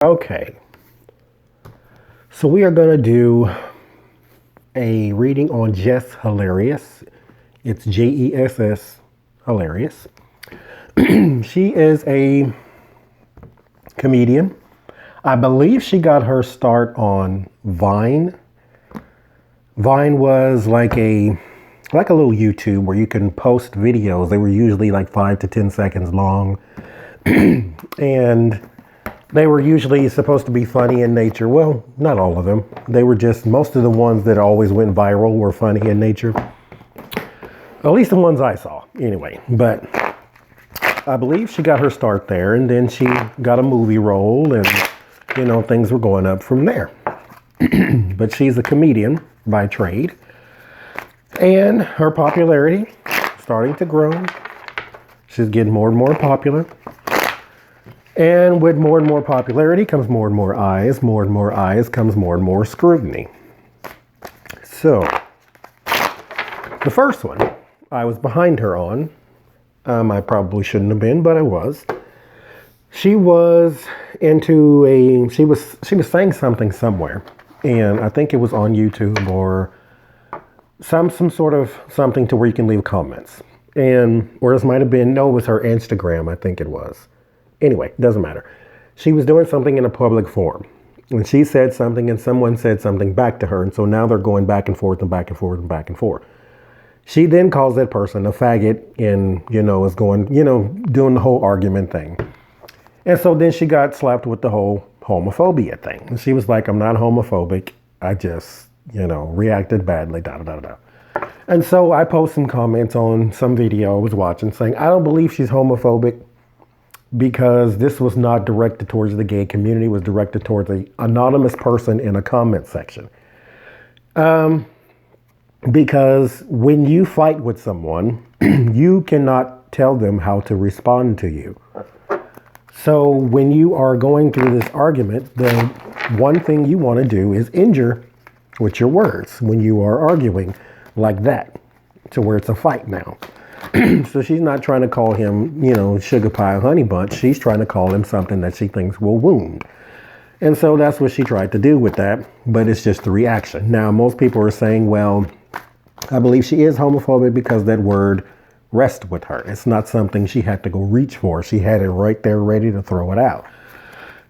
Okay, so we are going to do a reading on Jess Hilarious. It's Jess Hilarious. She is a comedian. I believe she got her start on Vine. Vine was like a little YouTube where you can post videos. They were usually like 5 to 10 seconds long. And they were usually supposed to be funny in nature. Well, not all of them. They were just, most of the ones that always went viral were funny in nature. At least the ones I saw, anyway. But I believe she got her start there, and then she got a movie role, and, things were going up from there. But she's a comedian by trade, and her popularity starting to grow. She's getting more and more popular. And with more and more popularity comes more and more eyes. More and more eyes comes more and more scrutiny. So, the first one I was behind her on. I probably shouldn't have been, but I was. She was she was saying something somewhere. And I think it was on YouTube or some sort of something to where you can leave comments. Or this might have been, no, it was her Instagram, I think it was. Anyway, doesn't matter. She was doing something in a public forum. And she said something and someone said something back to her. And so now they're going back and forth and back and forth and back and forth. She then calls that person a faggot and, is going, doing the whole argument thing. And so then she got slapped with the whole homophobia thing. And she was like, I'm not homophobic. I just, reacted badly, da da da da. And so I posted some comments on some video I was watching saying, I don't believe she's homophobic, because this was not directed towards the gay community. It was directed towards an anonymous person in a comment section. Because when you fight with someone, you cannot tell them how to respond to you. So when you are going through this argument, the one thing you want to do is injure with your words when you are arguing like that, to where it's a fight now. So she's not trying to call him, sugar pie or honey bunch. She's trying to call him something that she thinks will wound. And so that's what she tried to do with that. But it's just the reaction. Now, most people are saying, well, I believe she is homophobic because that word rests with her. It's not something she had to go reach for. She had it right there ready to throw it out.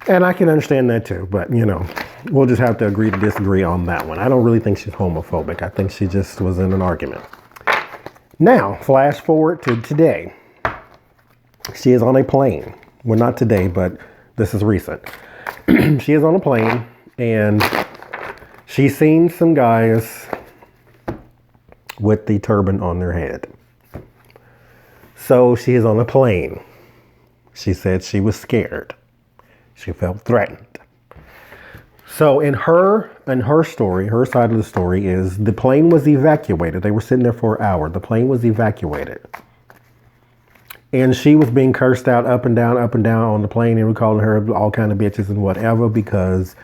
And I can understand that too. But, we'll just have to agree to disagree on that one. I don't really think she's homophobic. I think she just was in an argument. Now, flash forward to today. She is on a plane. Well, not today, but this is recent. She is on a plane, and she's seen some guys with the turban on their head. So she is on a plane. She said she was scared. She felt threatened. So in her story, her side of the story is the plane was evacuated. They were sitting there for an hour. The plane was evacuated. And she was being cursed out up and down on the plane. And we're calling her all kind of bitches and whatever because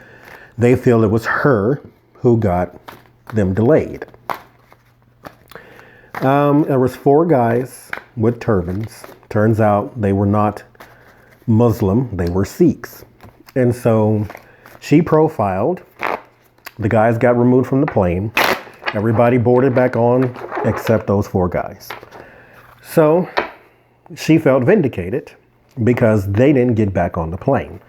they feel it was her who got them delayed. There was 4 guys with turbans. Turns out they were not Muslim. They were Sikhs. And so she profiled. The guys got removed from the plane. Everybody boarded back on except those 4 guys. So she felt vindicated because they didn't get back on the plane.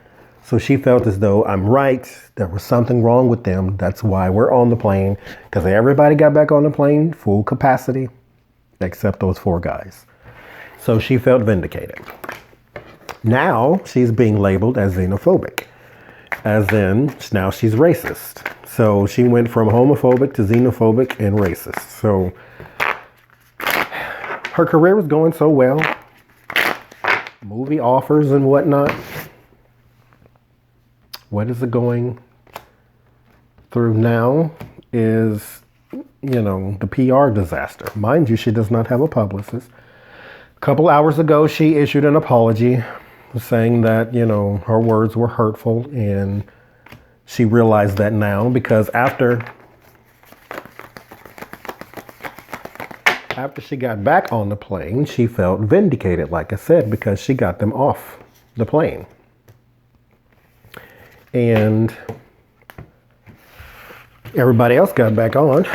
So she felt as though I'm right. There was something wrong with them. That's why we're on the plane, because everybody got back on the plane full capacity except those 4 guys. So she felt vindicated. Now she's being labeled as xenophobic. As in, now she's racist. So she went from homophobic to xenophobic and racist. So her career was going so well. Movie offers and whatnot. What is it going through now is, the PR disaster. Mind you, she does not have a publicist. A couple hours ago, she issued an apology saying that, her words were hurtful, and she realized that now because after she got back on the plane, she felt vindicated, like I said, because she got them off the plane. And everybody else got back on.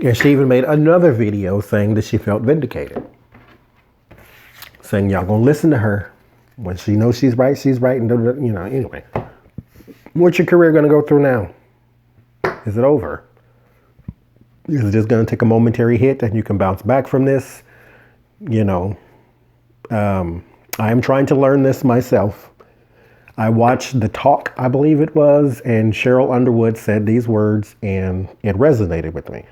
And she even made another video saying that she felt vindicated. Saying y'all gonna listen to her. When she knows she's right, and you know, anyway. What's your career gonna go through now? Is it over? Is it just gonna take a momentary hit and you can bounce back from this? You know, I am trying to learn this myself. I watched The Talk, I believe it was, and Cheryl Underwood said these words and it resonated with me.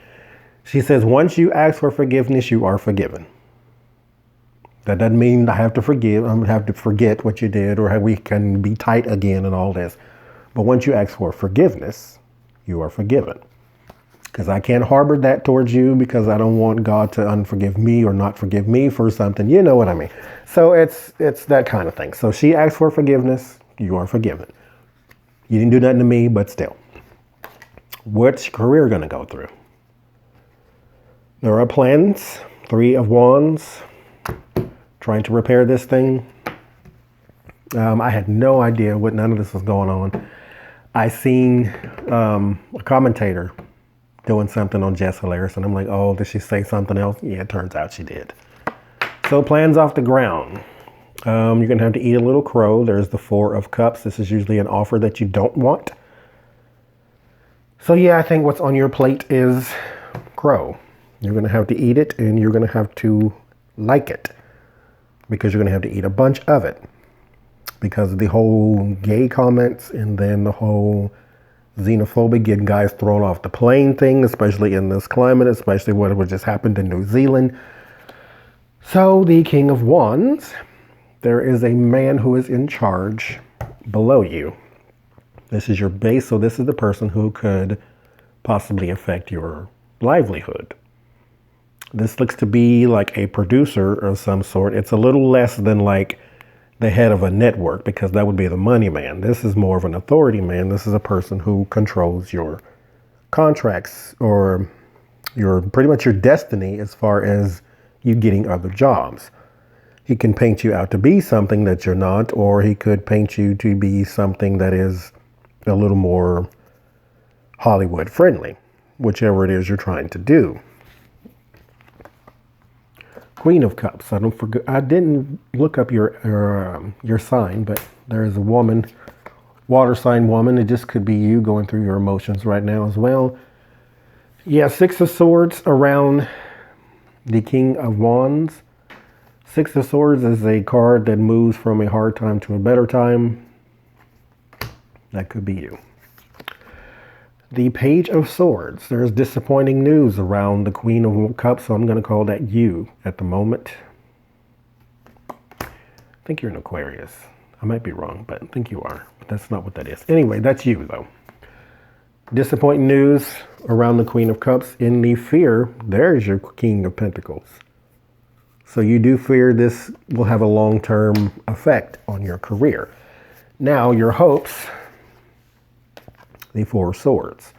She says, once you ask for forgiveness, you are forgiven. That doesn't mean I have to forgive, I'm gonna have to forget what you did or how we can be tight again and all this. But once you ask for forgiveness, you are forgiven. Because I can't harbor that towards you because I don't want God to unforgive me or not forgive me for something. You know what I mean? So it's that kind of thing. So she asked for forgiveness, you are forgiven. You didn't do nothing to me, but still. What's your career gonna go through? There are plans, 3 of Wands, trying to repair this thing. I had no idea what none of this was going on. I seen a commentator doing something on Jess Hilarious, and I'm like, oh, did she say something else? Yeah, it turns out she did. So plans off the ground. You're going to have to eat a little crow. There's the 4 of Cups. This is usually an offer that you don't want. So yeah, I think what's on your plate is crow. You're going to have to eat it, and you're going to have to like it. Because you're going to have to eat a bunch of it. Because of the whole gay comments and then the whole xenophobic, getting guys thrown off the plane thing, especially in this climate, especially what just happened in New Zealand. So the King of Wands, there is a man who is in charge below you. This is your base, so this is the person who could possibly affect your livelihood. This looks to be like a producer of some sort. It's a little less than like the head of a network because that would be the money man. This is more of an authority man. This is a person who controls your contracts or your pretty much your destiny as far as you getting other jobs. He can paint you out to be something that you're not, or he could paint you to be something that is a little more Hollywood friendly, whichever it is you're trying to do. Queen of Cups. I didn't look up your sign, but there is a woman, water sign woman. It just could be you going through your emotions right now as well. Yeah, 6 of Swords around the King of Wands. 6 of Swords is a card that moves from a hard time to a better time. That could be you. The Page of Swords. There's disappointing news around the Queen of Cups, so I'm going to call that you at the moment. I think you're an Aquarius. I might be wrong, but I think you are. But that's not what that is. Anyway, that's you, though. Disappointing news around the Queen of Cups. In the fear, there's your King of Pentacles. So you do fear this will have a long-term effect on your career. Now, your hopes... the 4 of Swords.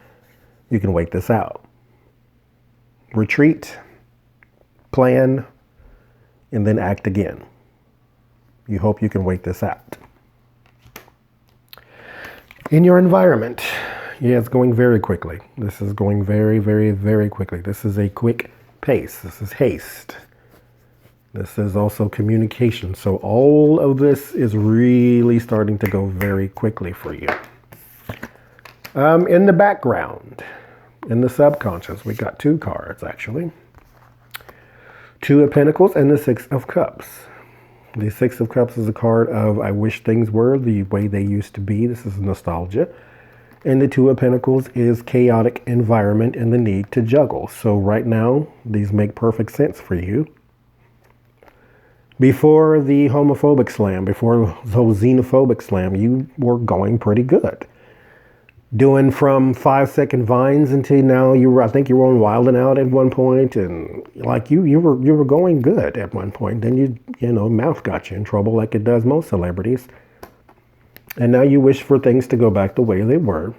You can wait this out. Retreat, plan, and then act again. You hope you can wait this out. In your environment, yeah, it's going very quickly. This is going very, very, very quickly. This is a quick pace. This is haste. This is also communication. So all of this is really starting to go very quickly for you. In the background, in the subconscious, we got 2 cards, actually. 2 of Pentacles and the 6 of Cups. The 6 of Cups is a card of I wish things were the way they used to be. This is nostalgia. And the 2 of Pentacles is chaotic environment and the need to juggle. So right now, these make perfect sense for you. Before the homophobic slam, before the xenophobic slam, you were going pretty good. Doing from 5-second vines until now, I think you were on Wild 'N Out at one point, and like you were going good at one point. Then you know, mouth got you in trouble like it does most celebrities. And now you wish for things to go back the way they were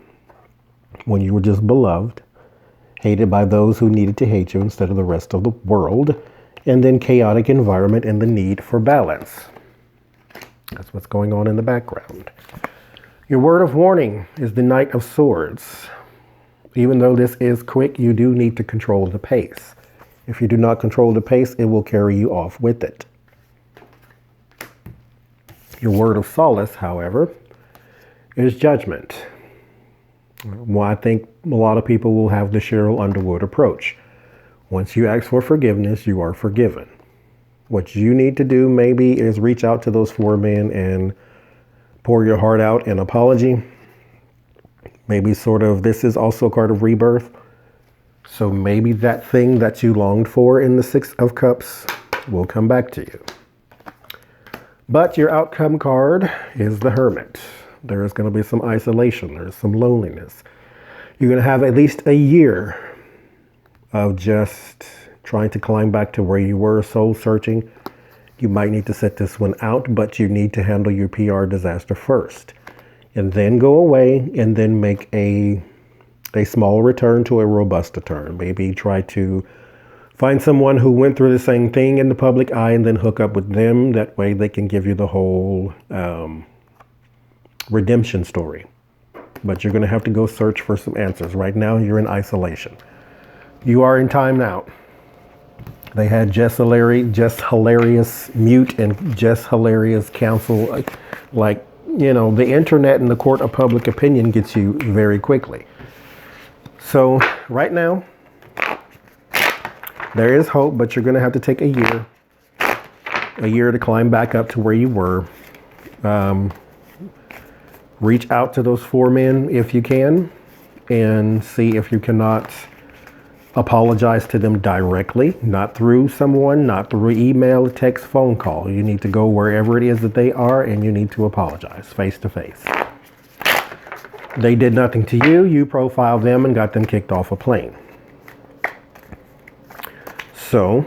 when you were just beloved, hated by those who needed to hate you instead of the rest of the world, and then chaotic environment and the need for balance. That's what's going on in the background. Your word of warning is the Knight of Swords. Even though this is quick, you do need to control the pace. If you do not control the pace, it will carry you off with it. Your word of solace, however, is judgment. Well, I think a lot of people will have the Cheryl Underwood approach. Once you ask for forgiveness, you are forgiven. What you need to do maybe is reach out to those 4 men and pour your heart out in apology. Maybe sort of, this is also a card of rebirth. So maybe that thing that you longed for in the 6 of Cups will come back to you. But your outcome card is the Hermit. There is going to be some isolation. There's some loneliness. You're going to have at least a year of just trying to climb back to where you were, soul searching. You might need to set this one out, but you need to handle your PR disaster first. And then go away and then make a small return to a robust return. Maybe try to find someone who went through the same thing in the public eye and then hook up with them. That way they can give you the whole redemption story. But you're going to have to go search for some answers. Right now, you're in isolation. You are in time out. They had Jess Hilarious mute and Jess Hilarious cancel. Like, you know, the internet and the court of public opinion gets you very quickly. So right now, there is hope, but you're going to have to take a year to climb back up to where you were. Reach out to those 4 men if you can and see if you cannot apologize to them directly, not through someone, not through email, text, phone call. You need to go wherever it is that they are and you need to apologize face to face. They did nothing to you. You profiled them and got them kicked off a plane. So,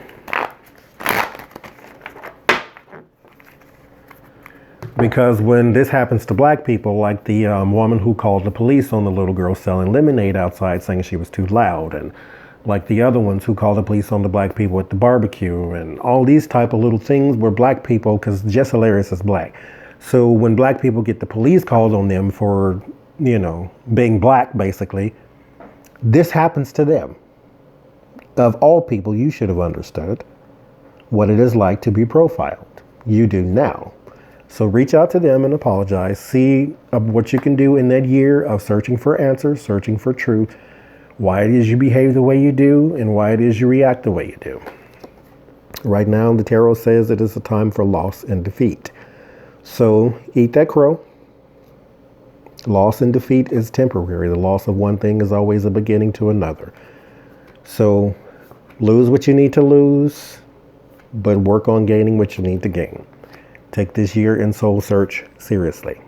because when this happens to black people, like the woman who called the police on the little girl selling lemonade outside saying she was too loud, and like the other ones who called the police on the black people at the barbecue, and all these type of little things where black people, because Jess Hilarious is black. So when black people get the police called on them for, you know, being black, basically, this happens to them. Of all people, you should have understood what it is like to be profiled. You do now. So reach out to them and apologize. See what you can do in that year of searching for answers, searching for truth, why it is you behave the way you do, and why it is you react the way you do. Right now, the tarot says it is a time for loss and defeat. So eat that crow. Loss and defeat is temporary. The loss of one thing is always a beginning to another. So lose what you need to lose, but work on gaining what you need to gain. Take this year in soul search seriously.